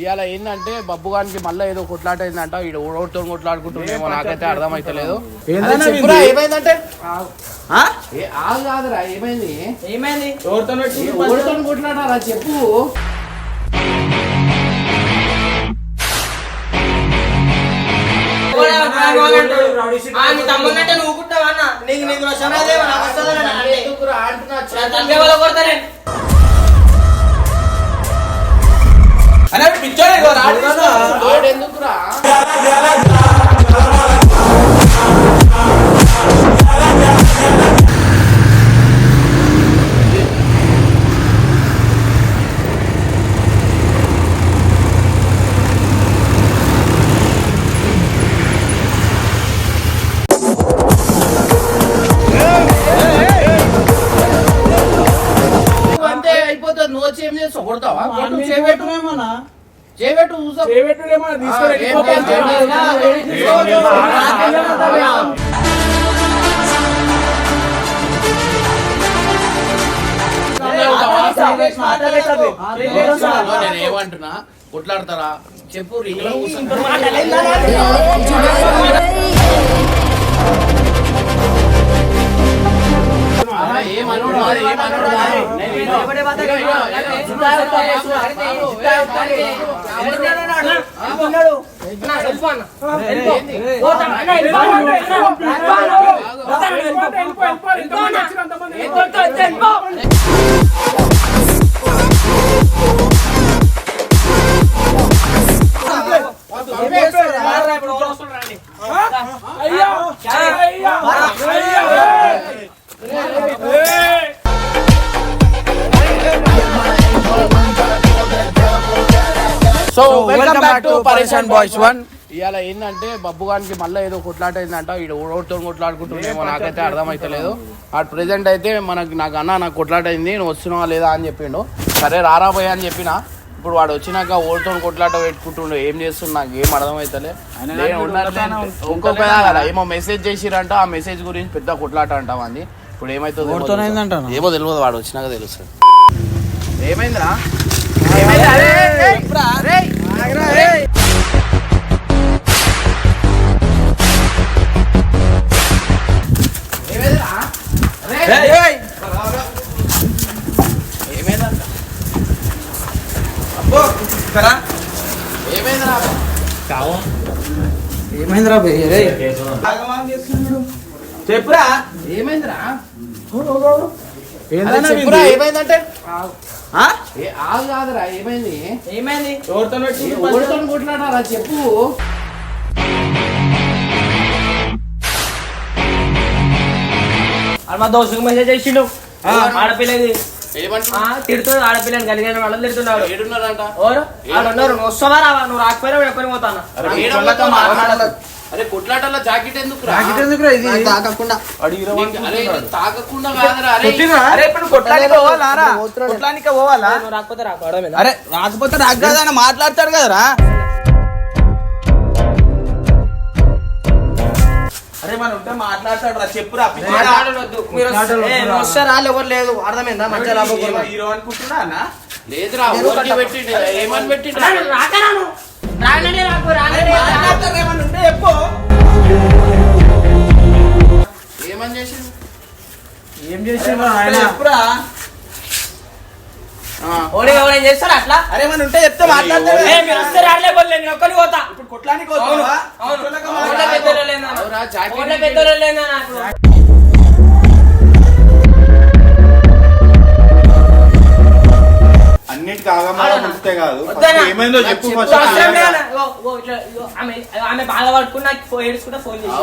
ఇవాళ ఏంటంటే బబ్బు గారికి మళ్ళీ ఏదో కొట్లాట అయిందంట. ఈడ ఓడితో కొట్లాడుకుంటుండేమో నాకైతే అర్థమైతలేదు. ఏమైందంటే కాదురా ఏమైంది ఓడితో కొట్లాడారా చెప్పు. ఎందుకురా నువ్వు వచ్చి ఏం చేస్తావు కొడతావా? చేయబెట్టు ఏమంటున్నా కొట్లాడతారా చెప్పు. సో వెల్కమ్ బ్యాక్ టు పరేషాన్ బాయ్స్ 1. ఇవాళ ఏంటంటే బబ్బు గారికి మళ్ళీ ఏదో కొట్లాట అయిందంట. ఈడ ఓడితో కొట్లాడుకుంటుండేమో నాకైతే అర్థమైతలేదు. అటు ప్రెజెంట్ అయితే నాకు అన్న నాకు కొట్లాట అయింది, నువ్వు వస్తున్నావా లేదా అని చెప్పిండు. సరే రారాబోయా అని చెప్పిన. ఇప్పుడు వాడు వచ్చినాక ఓడితో కొట్లాట పెట్టుకుంటుండే ఏం చేస్తుండు నాకు ఏం అర్థమైతలే. ఇంకో పెద్ద కదా ఏమో మెసేజ్ చేసిరంట. ఆ మెసేజ్ గురించి పెద్ద కొట్లాట అంటావా అంది. ఇప్పుడు ఏమైతుందో ఏమో తెలియదు, వాడు వచ్చినాక తెలుస్తుంది. ఏమైందిరా ఏమైందిరా చెప్పురా ఏమైందిరా ఏమైందంటే కాదురా ఏమైంది ఓడితో కొట్లాడారా చెప్పు. మా దోస్తుకు మెసేజ్ చేసిండు ఆడపిల్లది తిడుతున్నాడు. ఆడపిల్లని కలిగిన వాళ్ళని తిడుతున్నాడు. ఉన్నారు నువ్వు వస్తావా రావా? నువ్వు రాకపోయినా ఎక్కడికి పోతాను. అరే కొట్లాటల్లో జాకెట్ ఎందుకు తాకకుండా పోవాలా? నువ్వు రాకపోతే రాకపోవడం. అరే రాకపోతే రాకు కదా అని మాట్లాడతాడు కదరా. అరే మన ఉంటే మాట్లాడతాడు రా చెప్పురా. వస్తారా ఎవరు లేదు అర్థమైందా? మంచిగా రాబోకుండా హీరో అనుకుంటున్నా అన్న లేదురా పెట్టిండు ఏమని పెట్టిండు. ఏమని చేసిండు ఏం చేసిండు ఆయన చెప్పురా. చేస్తాడు అట్లా. అరే మన ఉంటే చెప్తే మాట్లాడతాడు. మీరు వస్తే రాలేకపోతే నేను ఒక్కడికి పోతా. ఇప్పుడు కొట్లానికి అన్నిటికీ ఆగమాస్తే కాదు. ఏమైందో చెప్పు. ఆమె బాగా పట్టుకుని నాకు ఏడుచుకుంటా ఫోన్ చేసి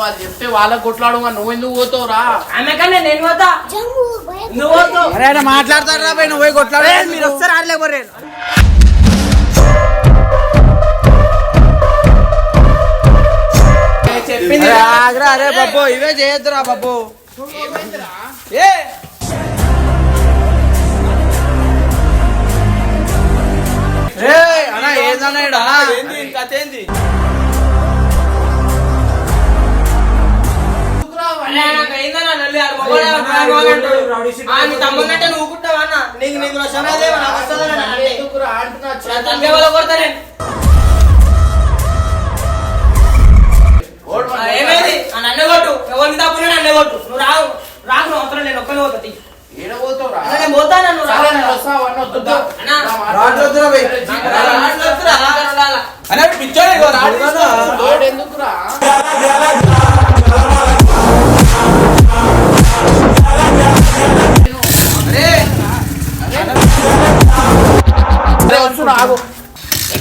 వాళ్ళు చెప్తే వాళ్ళకి కొట్లాడు. నువ్వు ఎందుకు పోతావు రా? ఆమె కన్నా నేను పోతా, నువ్వు పోతావు. మాట్లాడతాడు రా నువ్వు కొట్లాడు. మీరు వస్తారు ఆడలేకపోతే చెప్పింది. అరే బాబు ఇవే చేయొద్దురా బాబు. అన్నా ఏందన్నాడు అరే నాకు అయిందన్నా నల్లి ఆడు మొగోడే అంటాడు. నీ తమ్ముడంటే నువ్వు కుట్టావా అన్న? నీకు రసమేదే నాకు వస్తుందన్న అంటే. నా తండ్రి వాళ్ళ కొడతా నేను. ఏమైంది? నన్నే కొట్టు. ఎవరికి తప్పునే నన్నే కొట్టు. నువ్వు రాకు నువ్వు అవసరం నేను ఒక్కనే పోతా. నేను పోతాను నువ్వు రా.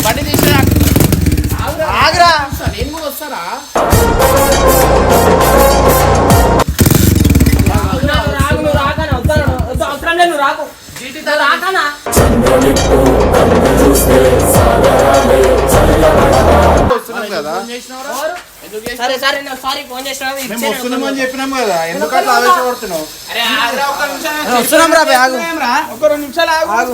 బండి తీసిన ఆగ్రా నేను కూడా వస్తారా అవసరం లేదు నువ్వు రాకు. రాకనా సరే సరే సారీ ఫోన్ చేసినా చెప్పినాం కదా ఎందుకు అట్లా ఆవేశపడుతున్నావు? అరే ఆగ్రా ఒక్క నిమిషం వస్తున్నాం రా ఆగు ఒక 2 నిమిషాలు ఆగు.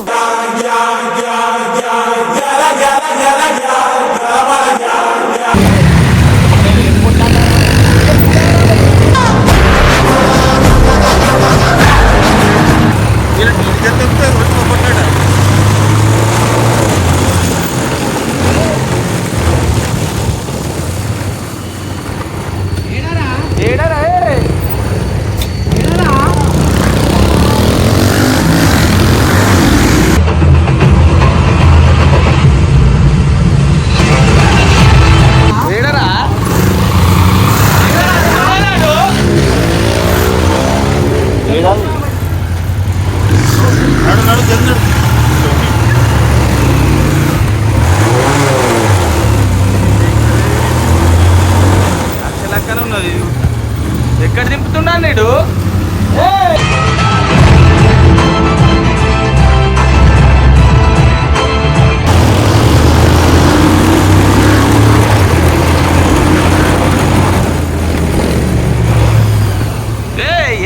ఎక్కడ దింపుతున్నా నీడు?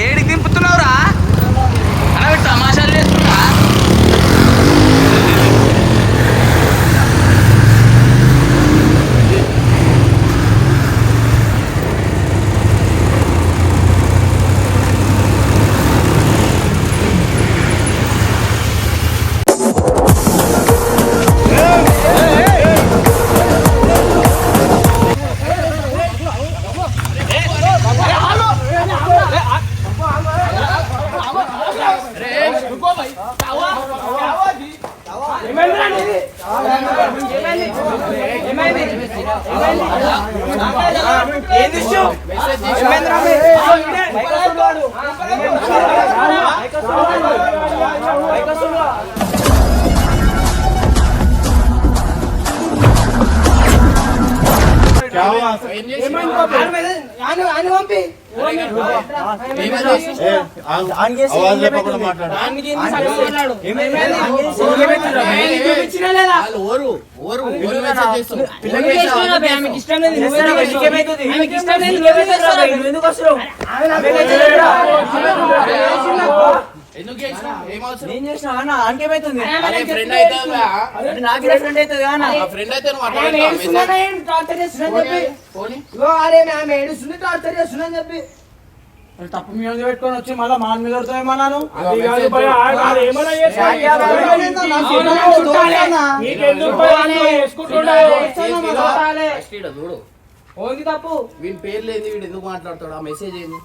ఏడికి దింపుతున్నావురా? అలా తమాషాలు చేస్తున్నా. తప్పు మీద పెట్టుకొని వచ్చి మళ్ళీ మా మీద ఏమన్నాను? తప్పు వీని పేరు లేదు, వీడు ఎందుకు మాట్లాడతాడు? ఆ మెసేజ్ ఏంది?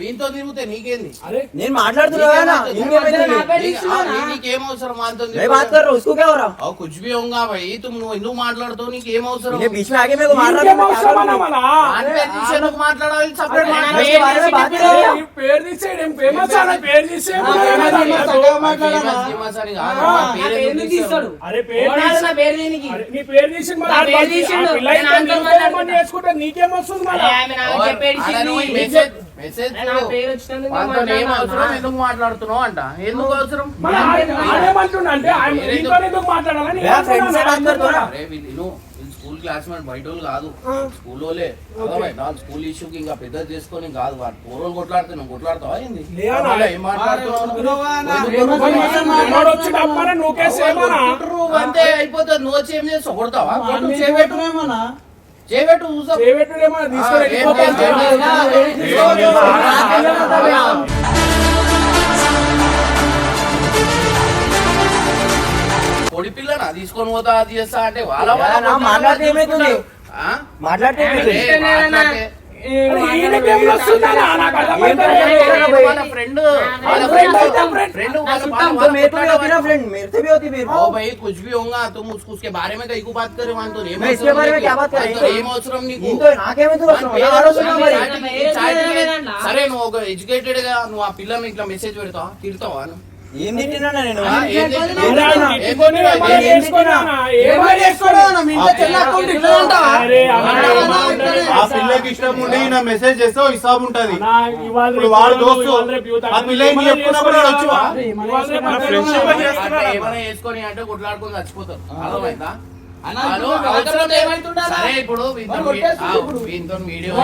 వీంతో తిరిగితే నీకేంది? నేను మాట్లాడుతున్నా నీకేం అవసరం? कुछ भी होगा भाई, तुम ఎందుకు మాట్లాడుతావు? నీకేం అవసరం? बीच में आगे मेरे को మాట్లాడాలి సపరేట్ ఎందుకు మాట్లాడుతున్నావు అంట? ఎందుకు అవసరం? స్కూల్ క్లాస్మేట్ బయట వాళ్ళు కాదు, స్కూల్ వాళ్ళే. స్కూల్ ఇష్యూకి ఇంకా పెద్ద చేసుకొని కాదు, వాడు పూర్వలు కొట్లాడితే నువ్వు కొట్లాడతావా? ఏంది ఏం మాట్లాడుతున్నావు? అంతే అయిపోతుంది. నువ్వు వచ్చి ఏం చేస్తావు? కొడతావా? కొట్టు, చేయబెట్టు చూసా. పొడి పిల్లనా తీసుకొని పోతా అది చేస్తా అంటే వాళ్ళ మాట్లాడితే ఏమైతుంది? మాట్లాడితే फ्रेंड कुछ भी होगा तुम उसके बारे में कहीं को बात करे मान तो इसके बारे में क्या बात करें? సరే నువ్వు ఒక ఎడ్యుకేటెడ్ గా నువ్వు ఆ పిల్లని ఇట్లా మెసేజ్ పెడతావా? తిడతావా? ఏం తిట్టినా నేను ఆ పిల్లకి ఇష్టం ఉండి నా మెసేజ్ చేస్తే హిసాబ్ ఉంటది. ఇప్పుడు వాడు దోస్తు ఆ పిల్ల చెప్పుకున్నప్పుడు ఏమైనా వేసుకొని అంటే కొట్లాడుకొని చచ్చిపోతారు. అర్థమైందా? సరే ఇప్పుడు వీంతో వీడియో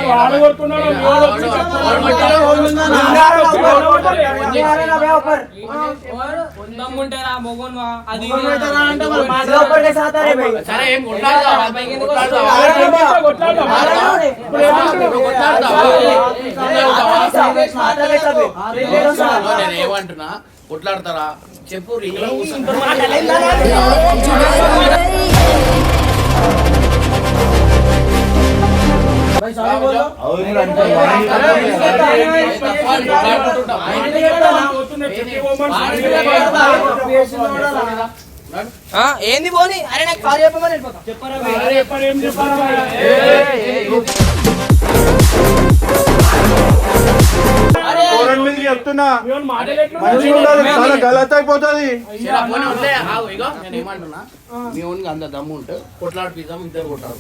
సరే ఏం ఏమంటున్నా? కొట్లాడతారా చెప్పు. ఏంది పోనీ? అరే నాకు సారీ చెప్పమని చెప్పరా? చెప్తున్నా మంచిగా ఉండాలి, చాలా గలత్ అయిపోతుంది. నేను ఏమంటున్నా? మీ ఓన్కి అంత దమ్ము ఉంటే కొట్లాడు పిజ్జాం ఇద్దరు కొట్టాడు.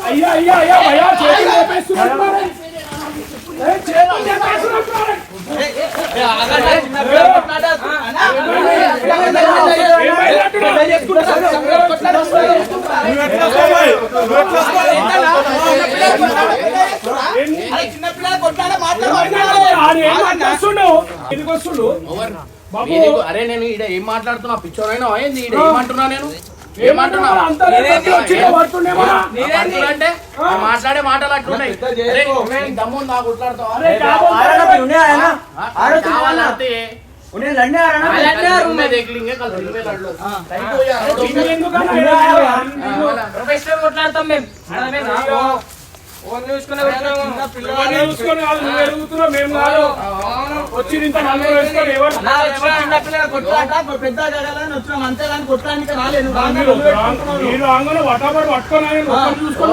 అయ్యా అయ్యా అయ్యా భయా చేతులు లేపేస్తున్నారు. అరే నేను ఈడ ఏం మాట్లాడుతున్నా? పిచ్చోనైనా అయింది. ఈడ ఏమంటున్నా? నేను ఏమంటున్నా అంటే మాట్లాడే మాటలు అట్లున్నాయి. దమ్ము నాకు కొట్లాడుతావా? కొట్లాడతాం మేము. వచ్చి పెద్ద జగలని వచ్చినాం అంతేగాని కొట్టడానికి రాలేదు. మీరు ఆంగను వటాబడి పట్టుకొని చూసుకొని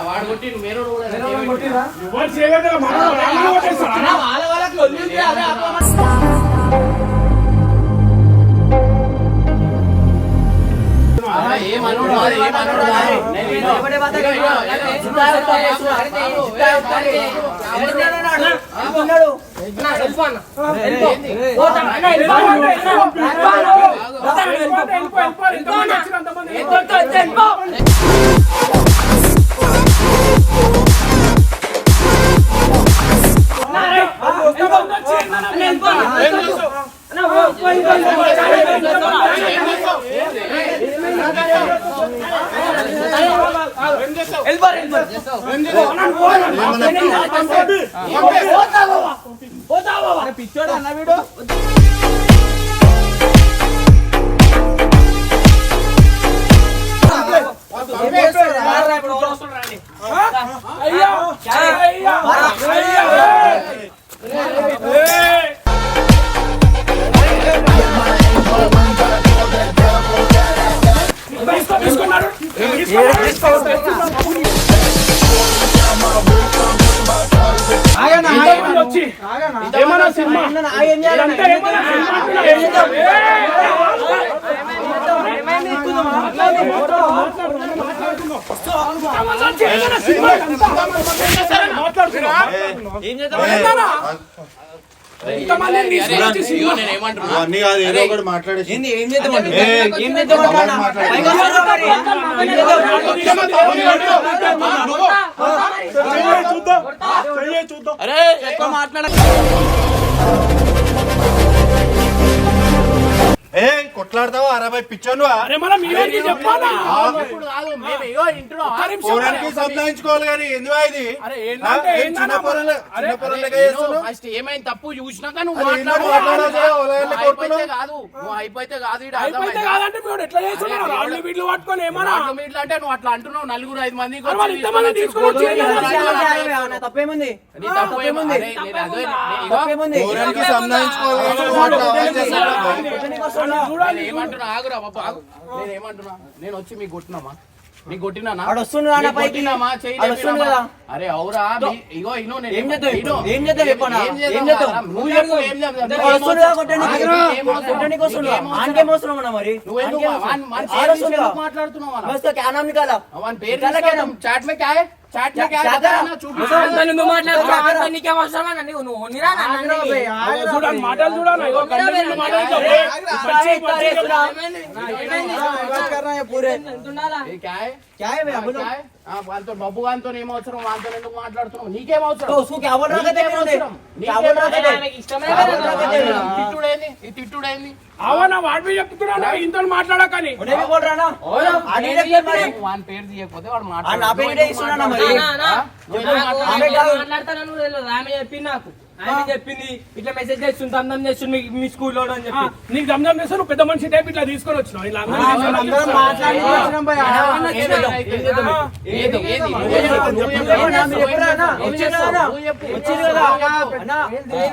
వాడు కొట్టి మీరు ఎవరు చేయలేదు. వాళ్ళ వాళ్ళకి పిచ్చోడు అన్న వీడు. ఏమన్నా సినిమా ఏం చేద్దాం అన్ని కాదు ఏదో ఒకటి మాట్లాడేసి ఏం చేద్దాం ఏం చేద్దాం అరే ఎక్కువ మాట్లాడ కొట్లాడతావా 60 పిచ్చను అరే మనం మీరేంటి చెప్పాలా ఇప్పుడు కాదు మేము ఏదో ఇంటున్నాం పోరానికి సంధానించుకోవాలి కానీ ఎందుకు ఇది అరే ఏంటంటే చిన్న పొరలగా చేస్తున్నావు ఫస్ట్ ఏమైంది తప్పు చూసినాక నువ్వు అరే ఇంట్లో మాట్లాడు. మాట్లాడాలి, వాళ్ళని నువ్వు అయిపోతే కొడుతున్నావు. కాదు నువ్వు అయిపోతే కాదు ఈడ అయిపోతే అర్థమైందా? కాదంటే మీరు ఎట్లా చేస్తున్నారు అరే, రాళ్ళు వీళ్ళు పట్టుకొని ఏమన్నా రాళ్ళు మీట్లు అంటే నువ్వు అట్లా అంటున్నావు 4-5 మందికి అరే వాళ్ళు ఇంతమంది తీసుకొని వచ్చి తప్పేముంది నీ తప్పు ఏముంది? అరే, నేను అదే- ఇగో, తప్పేముంది పోరానికి సంధానించుకోవాలి కానీ నువ్వు అట్లా అవాయిడ్ చేస్తున్నావు. నేను ఏమంటున్నా ఆగురా బాబు ఆగు. నేను ఏమంటున్నా నేను వచ్చి మీకు కొట్టినామా నీకు కొట్టినానా ఆడు వస్తుండు అన్న నీకు పైకి. కొట్టినామా? చెయ్యి ఆడు వస్తుండు లేపినామా? కదా. అరే అవురా ఇగో ఇనో నేను ఏం చేద్దాం ఇనో. ఏం చేద్దాం చెప్పన్నా ఏం చేద్దాం ఏం చేద్దాం రా? నువ్వు చెప్పు, ఏం చేద్దాం? వాడు వస్తుండు కదా కొట్టడానికి. ఏం అవసరం? కొట్టడానికి వస్తుండు ఏం అవసరం? ఆనికేం అవసరం అన్న మరి నువ్వెందుకు ఆనికేం అవసరం? వాన్ ఆడు పేరు వస్తుండు ఎందుకు కదా. మాట్లాడుతున్నావు అలా? मस्त क्या नाम निकाला వాన్ పేరు నికాలా क्या नाम? చాట్ మే క్యా హై చాట్ మే క్యా హై क्या బతానా చూపించు నువ్వు మాట్లాడుతున్నావు నీకేం అవసరమా నువ్వు నిరా చూడండి మాటలు చూడాలి ఇగో కంటెంట్ మాటలు చెప్పు. పచ్చి పచ్చి कर रहे हैं पूरे ఏ క్యా హై क्या है भैया बोलो క్యా హై వాంతో బబ్బు గాంతో ఏం అవసరం వాంతో ఎందుకు మాట్లాడుతున్నావు నీకేం అవసరం तो उसको क्या बोल रहा था నీకేం అవసరం? क्या बोल रहा था ఇష్టమే ఈ తిట్టుడేంది ఈ తిట్టుడేంది అవనా వాడు మీద చెప్తున్నా ఇంత మాట్లాడకని उन्हें भी बोल रहा ना आगे देख మరి వాన్ పేరు తీయకపోతే వాడు ఆ నా పేరు ఇదే ఇస్తున్నా మరి మాట్లాడతాను నువ్వు తెలియదు ఆమె చెప్పింది నాకు ఆమె చెప్పింది ఇట్లా మెసేజ్ చేస్తుంది అందం చేస్తుంది మీ స్కూల్లో అని చెప్పి నీకు దమ్దం చేస్తే నువ్వు పెద్ద మనిషి టైప్ ఇట్లా తీసుకొని వచ్చినావు ఇలా అందరం మాట్లాడి వచ్చినాం భయ్యా ఏది ఏది నువ్వే చెప్పు, నువ్వే చెప్పు. మీరు ఎప్పుడు రానా? నువ్వు వచ్చారు చెప్పు, కదా? నువ్వు చెప్పు. వచ్చారు కదా? అన్నా,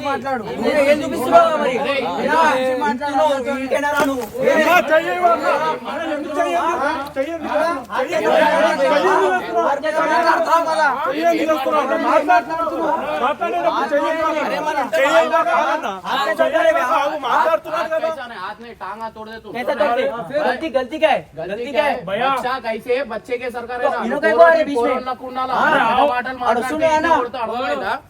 మాట్లాడు నువ్వు ఏం చూపిస్తున్నావు కదా మరి అన్నా, మాట్లాడుతున్నావు ఇంకేనా రా నువ్వు हाथ में टांगा तोड़ दे तू कैसा करते? गलती गलती क्या है गलती क्या है भैया? बच्चा कैसे बच्चे के सरकार है ना इन्हों का बोल रहे बीच में। माटल और सुनो है ना?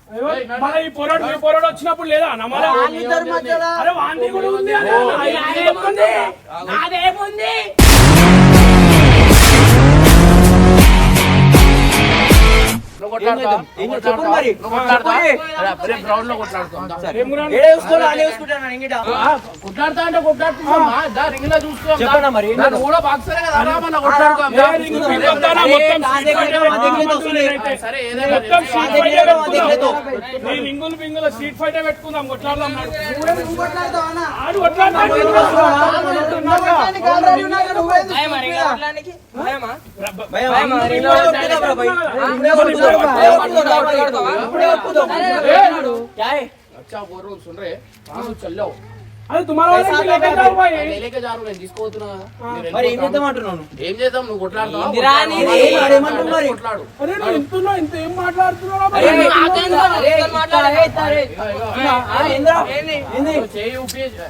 మన ఈ పోరాడు వచ్చినప్పుడు లేదా నమ్మరా ఇద్దరు మధ్యలో అరే వాంది కూడా ఉంది అరే నాదేముంది నాదేముంది చెప్పు మరి గ్రౌండ్ లో కొట్లాడుకుంటా ఏడే చూసుకోవాలి అనే చూసుకుంటాను ఇంగిట కొట్లాడుతా అంటే కొట్లాడుతున్నా రింగ్ లో చూసుకో చెప్పనా మరి ఏం నన్ను కూడా బాక్సరే కదా రా మన కొట్లాడుకోం సరే ఏదైనా మొత్తం రింగులు పింగులు స్ట్రీట్ ఫైట్ పెట్టుకుందాం కొట్లాడదాం ఆడు కొట్లాడతాడు अच्छा बोल रहा हूँ सुन रहे हाँ चल जाओ అది తుమారా లేకే జాओ भाई లేకే జారు నేను తీసుకోతున్నా మరి ఏం చేద్దాం అంటున్నాను ఏం చేద్దాం నువ్వు కొట్లాడతావా ఏమంటున్నావు మరి కొట్లాడు అరే నువ్వు ఇంతున్నా ఇంత ఏం మాట్లాడుతున్నావు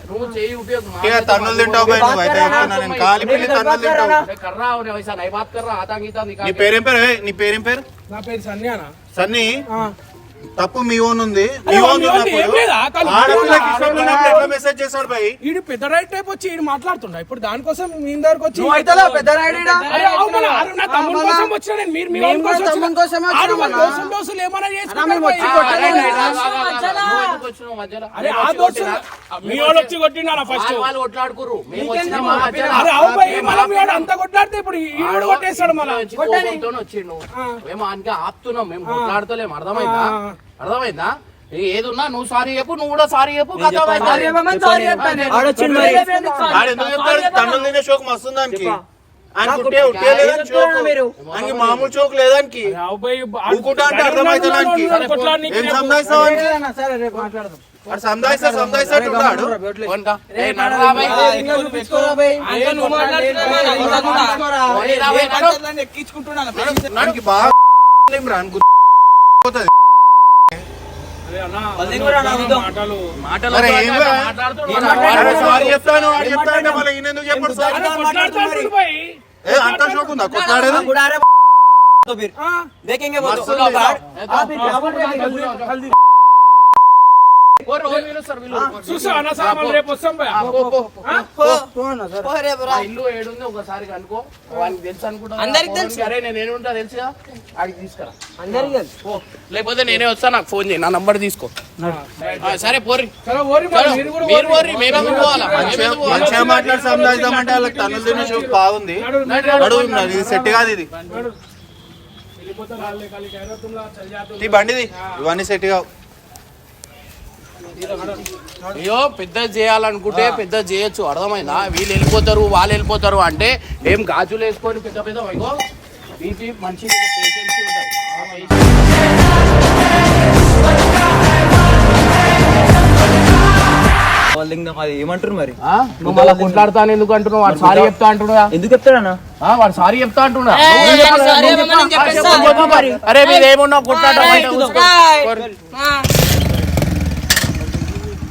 నువ్వు చేయి ఉపయోగ ఇక తన్నులు తింటావు భయ్, నువ్వు అయితే చెప్తున్నా నేను కాలి పిల్లి తన్నులు తింటావు. కర్రా వయసా నై బాత్ కర్రా ఆతా గీతా నీ పేరేం పేరు ఏయ్, నీ పేరేం పేరు నా పేరు సన్యానా సన్నీ తప్పు మీ ఓన్ ఉంది మీ ఓన్ మీ ఓన్ ఏం లేదా? కానీ ఆడపిల్లకి ఇష్టం లేనప్పుడు ఎట్లా మెసేజ్ చేశాడు భయ్ ఈడు పెద్ద రైట్ టైప్ వచ్చి ఈడు మాట్లాడుతుండ ఇప్పుడు దానికోసం మీ దగ్గరకు వచ్చి పెద్ద రాయుడా అరే అవును మన ఆరు నా తమ్ముని కోసం వచ్చిన నేను మీరు మీ వాళ్ళ కోసం తమ్ముని కోసమే ఆడు వచ్చినాం మన అన్న. దోస్తులు ఏమైనా మేము చేసుకుంటారు వచ్చి భయ్. మధ్యలో అరే ఆ దోస్తులు మీ వాళ్ళు వచ్చి కొట్టినా ఫస్ట్ వాళ్ళు కొట్లాడుకోరు మేము వచ్చిన మా మధ్యలో అరే అవు భయ్ మనం మీ వాడు అంత కొట్లాడితే ఇప్పుడు ఈడు కొట్టేస్తాడు మన వచ్చి కోపంతోనే వచ్చిండు మేము ఆయనకి ఆపుతున్నాం మేము కొట్లాడతలేము అర్థమైందా అర్థమైందా ఏదున్నా నువ్వు సారీ చెప్పు నువ్వు కూడా సారీ చెప్పు కథ ఆడొచ్చిండు మరి ఆడు ఎందుకు చెప్తాడు తన్నులు తినే షోక్ మస్తు ఉంది దానికి ఆయన కుట్టే ఉట్టే లేదని షోక్ ఆయనకి మామూలు షోక్ లేదానికి అవు భయ్ ఊకుంటా అంటే అర్థమైతే దానికి కొట్లాడనీకి ఏం సందాయిస్తావు అంటే సరే రేపు మాట్లాడదాం వాడు సందాయిస్తా ఉంటాడు నాకు బాగా పోతుంది. మాటలు అరే ఏం రా? అరే సారీ చెప్తాను వాడు చెప్తానంటే మళ్ళీ ఈయన ఎందుకు చెప్పాడు సారీ కొట్లాడుతాడు భయ్ ఏ అంత షోక్ ఉందా కొట్లాడేది तो फिर देखेंगे वो मस्त तो लगा। చూసా అన్న సార్ మనం రేపు వస్తాం భయ ఇల్లు ఏడుంది ఒకసారి కనుకో వానికి తెలుసు అనుకుంటా అందరికి తెలుసు. అరే నేను ఉంటా తెలుసుగా ఆడికి తీసుకురా అందరికీ తెలుసు. పో. లేకపోతే నేనే వస్తా నాకు ఫోన్ చేయి నా నంబర్ తీసుకో సరే పోరి చలో ఓరి మరి మీరు కూడా మీరు పోరి మేమెందుకు పోవాలా మేమెందుకు పోవాలా? మంచిగా మాట్లాడి సంపాదిద్దామంటే వాళ్ళకి తనులు తినే షోక్ బాగుంది నడువు నాకు ఇది సెట్ కాదు ఇది వెళ్ళిపోతే వాళ్ళే ఖాళీ ఖైరతుల్లా చల్ జాతు ఈ బండిది ఇవన్నీ సెట్ కావు అయ్యో పెద్ద చేయాలనుకుంటే పెద్ద చేయొచ్చు అర్థమైందా వీళ్ళు వెళ్ళిపోతారు వాళ్ళు వెళ్ళిపోతారు అంటే ఏం గాజులు వేసుకొని పెద్ద పెద్ద ఇగో బీపీ మంచి పేషెన్సీ ఉంటుంది ఆ అది ఏమంటారు మరి నువ్వు మళ్ళీ కొట్లాడతాను ఎందుకు అంటున్నావు వాడు సారీ చెప్తా అంటున్నా ఎందుకు చెప్తాడన్నా వాడు సారీ చెప్తా అంటున్నా సారీ ఏమని చెప్పేస్తా. అరే మీరు ఏమున్నావు కొట్లాడటం